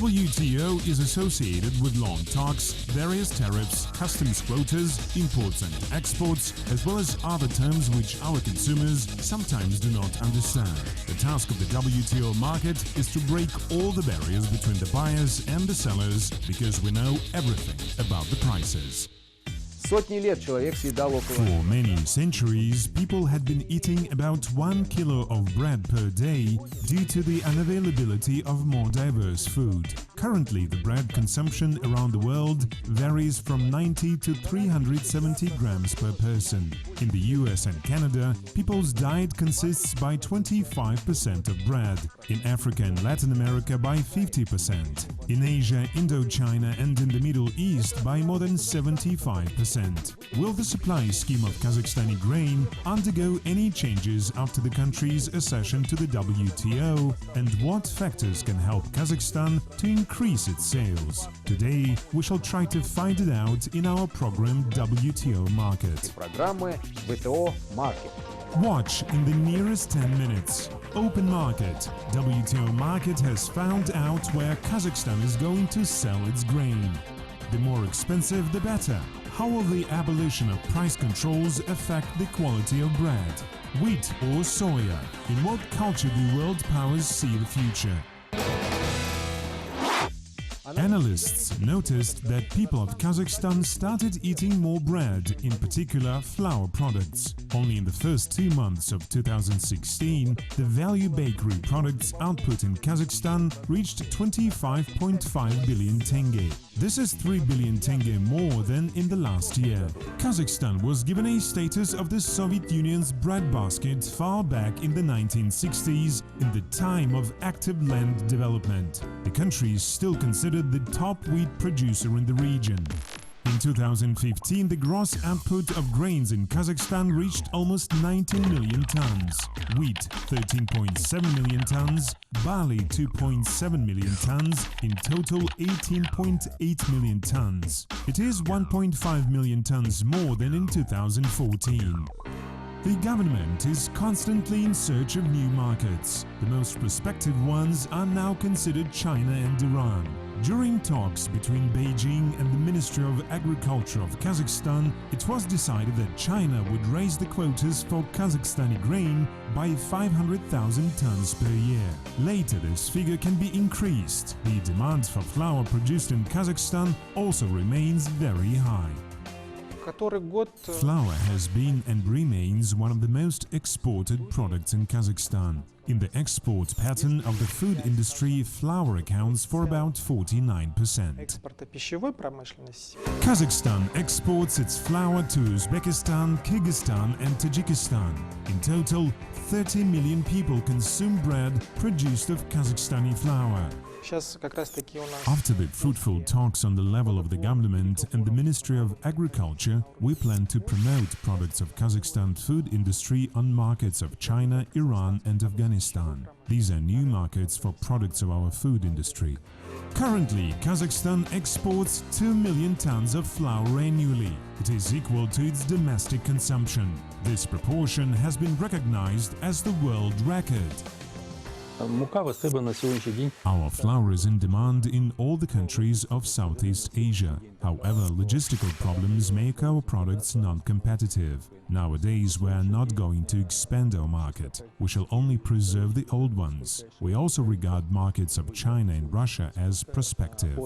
WTO is associated with long talks, various tariffs, customs quotas, imports and exports, as well as other terms which our consumers sometimes do not understand. The task of the WTO market is to break all the barriers between the buyers and the sellers, because we know everything about the prices. For many centuries, people had been eating about 1 kilo of bread per day due to the unavailability of more diverse food. Currently, the bread consumption around the world varies from 90 to 370 grams per person. In the US and Canada, people's diet consists by 25% of bread, in Africa and Latin America by 50%, in Asia, Indochina and in the Middle East by more than 75%. Will the supply scheme of Kazakhstani grain undergo any changes after the country's accession to the WTO, and what factors can help Kazakhstan to increase its sales? Today, we shall try to find it out in our program WTO Market. Watch in the nearest 10 minutes. Open Market. WTO Market has found out where Kazakhstan is going to sell its grain. The more expensive, the better. How will the abolition of price controls affect the quality of bread? Wheat or soya? In what culture do world powers see the future? Analysts noticed that people of Kazakhstan started eating more bread, in particular flour products. Only in the first 2 months of 2016, the value bakery products output in Kazakhstan reached 25.5 billion tenge. This is 3 billion tenge more than in the last year. Kazakhstan was given a status of the Soviet Union's breadbasket far back in the 1960s, in the time of active land development. The country is still considered the top wheat producer in the region. In 2015, the gross output of grains in Kazakhstan reached almost 19 million tons, wheat 13.7 million tons, barley 2.7 million tons, in total 18.8 million tons. It is 1.5 million tons more than in 2014. The government is constantly in search of new markets. The most prospective ones are now considered China and Iran. During talks between Beijing and the Ministry of Agriculture of Kazakhstan, it was decided that China would raise the quotas for Kazakhstani grain by 500,000 tons per year. Later, this figure can be increased. The demand for flour produced in Kazakhstan also remains very high. Flour has been and remains one of the most exported products in Kazakhstan. In the export pattern of the food industry, flour accounts for about 49%. Kazakhstan exports its flour to Uzbekistan, Kyrgyzstan and Tajikistan. In total, 30 million people consume bread produced of Kazakhstani flour. After the fruitful talks on the level of the government and the Ministry of Agriculture, we plan to promote products of Kazakhstan food industry on markets of China, Iran and Afghanistan. These are new markets for products of our food industry. Currently, Kazakhstan exports 2 million tons of flour annually. It is equal to its domestic consumption. This proportion has been recognized as the world record. Our flour is in demand in all the countries of Southeast Asia. However, logistical problems make our products non-competitive. Nowadays, we are not going to expand our market. We shall only preserve the old ones. We also regard markets of China and Russia as prospective.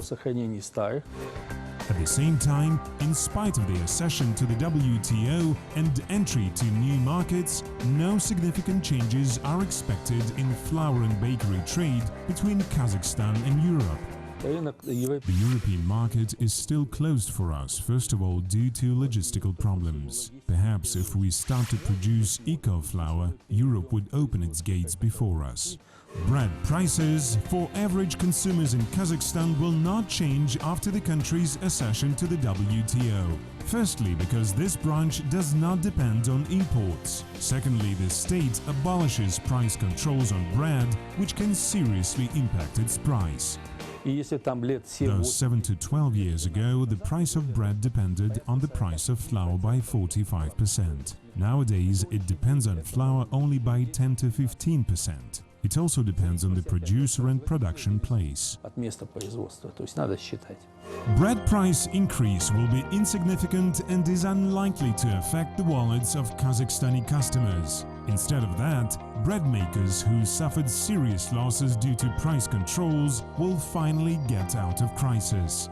At the same time, in spite of the accession to the WTO and entry to new markets, no significant changes are expected in flour and bakery trade between Kazakhstan and Europe. The European market is still closed for us, first of all due to logistical problems. Perhaps if we start to produce eco-flour, Europe would open its gates before us. Bread prices for average consumers in Kazakhstan will not change after the country's accession to the WTO. Firstly, because this branch does not depend on imports. Secondly, the state abolishes price controls on bread, which can seriously impact its price. Though 7 to 12 years ago, the price of bread depended on the price of flour by 45%. Nowadays, it depends on flour only by 10 to 15%. It also depends on the producer and production place. От места производства. То есть надо считать. Bread price increase will be insignificant and is unlikely to affect the wallets of Kazakhstani customers. Instead of that, bread makers who suffered serious losses due to price controls will finally get out of crisis.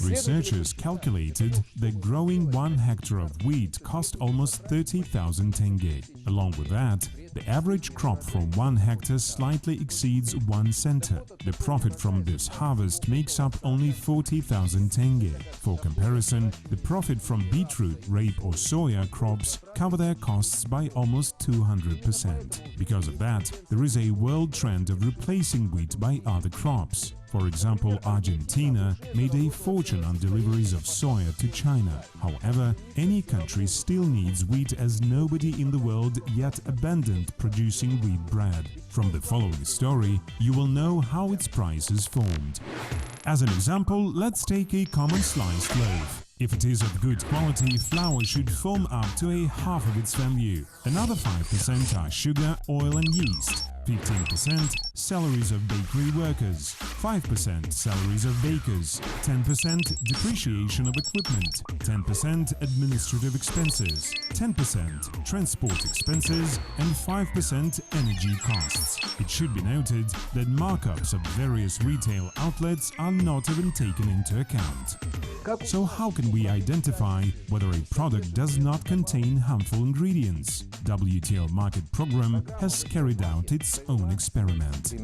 Researchers calculated that growing 1 hectare of wheat cost almost 30,000 tenge. Along with that, the average crop from 1 hectare slightly exceeds 1 center. The profit from this harvest makes up only 40,000 tenge. For comparison, the profit from beetroot, rape or soya crops cover their costs by almost 200%. Because of that, there is a world trend of replacing wheat by other crops. For example, Argentina made a fortune on deliveries of soya to China. However, any country still needs wheat as nobody in the world yet abandoned producing wheat bread. From the following story, you will know how its price is formed. As an example, let's take a common sliced loaf. If it is of good quality, flour should form up to a half of its value. Another 5% are sugar, oil and yeast. 15% salaries of bakery workers, 5% salaries of bakers, 10% depreciation of equipment, 10% administrative expenses, 10% transport expenses, and 5% energy costs. It should be noted that markups of various retail outlets are not even taken into account. So how can we identify whether a product does not contain harmful ingredients? WTO Market Program has carried out its own experiment.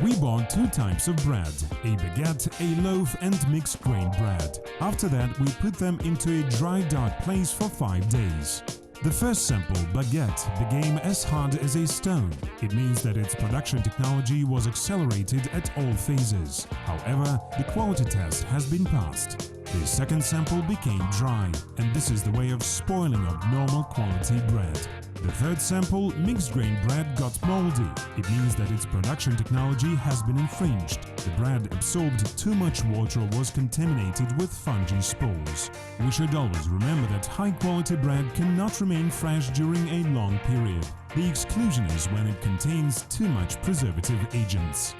We bought 2 types of bread, a baguette, a loaf and mixed grain bread. After that, we put them into a dry dark place for 5 days. The first sample, baguette, became as hard as a stone. It means that its production technology was accelerated at all phases. However, the quality test has been passed. The second sample became dry, and this is the way of spoiling of normal quality bread. The third sample, mixed grain bread, got moldy. It means that its production technology has been infringed. The bread absorbed too much water or was contaminated with fungi spores. We should always remember that high-quality bread cannot remain fresh during a long period. The exclusion is when it contains too much preservative agents.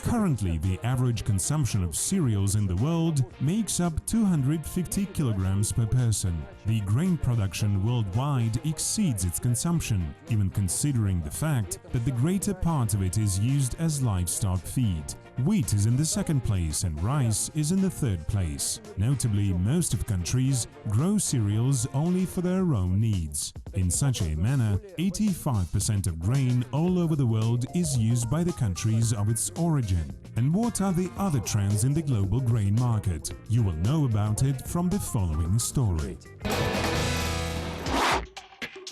Currently, the average consumption of cereals in the world makes up 250 kilograms per person. The grain production worldwide exceeds its consumption, even considering the fact that the greater part of it is used as livestock feed. Wheat is in the second place and rice is in the third place. Notably, most of countries grow cereals only for their own needs. In such a manner, 85% of grain all over the world is used by the countries of its origin. And what are the other trends in the global grain market? You will know about it from the following story.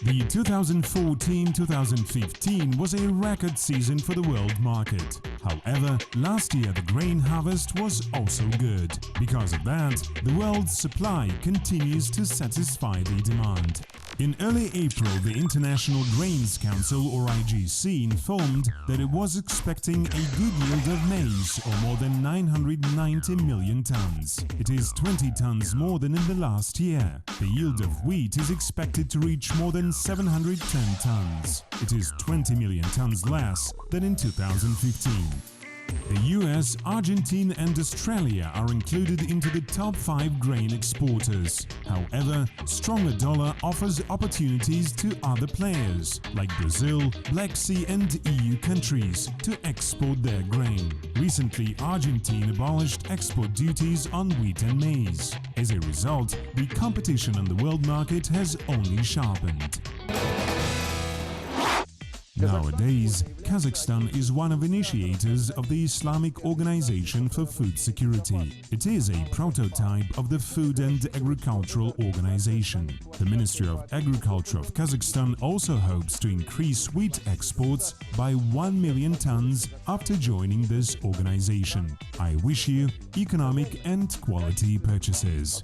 The 2014-2015 was a record season for the world market. However, last year the grain harvest was also good. Because of that, the world's supply continues to satisfy the demand. In early April, the International Grains Council, or IGC, informed that it was expecting a good yield of maize, or more than 990 million tons. It is 20 tons more than in the last year. The yield of wheat is expected to reach more than 710 tons. It is 20 million tons less than in 2015. The US, Argentina and Australia are included into the top 5 grain exporters. However, stronger dollar offers opportunities to other players, like Brazil, Black Sea and EU countries, to export their grain. Recently, Argentina abolished export duties on wheat and maize. As a result, the competition on the world market has only sharpened. Nowadays, Kazakhstan is one of initiators of the Islamic Organization for Food Security. It is a prototype of the Food and Agricultural Organization. The Ministry of Agriculture of Kazakhstan also hopes to increase wheat exports by 1 million tons after joining this organization. I wish you economic and quality purchases.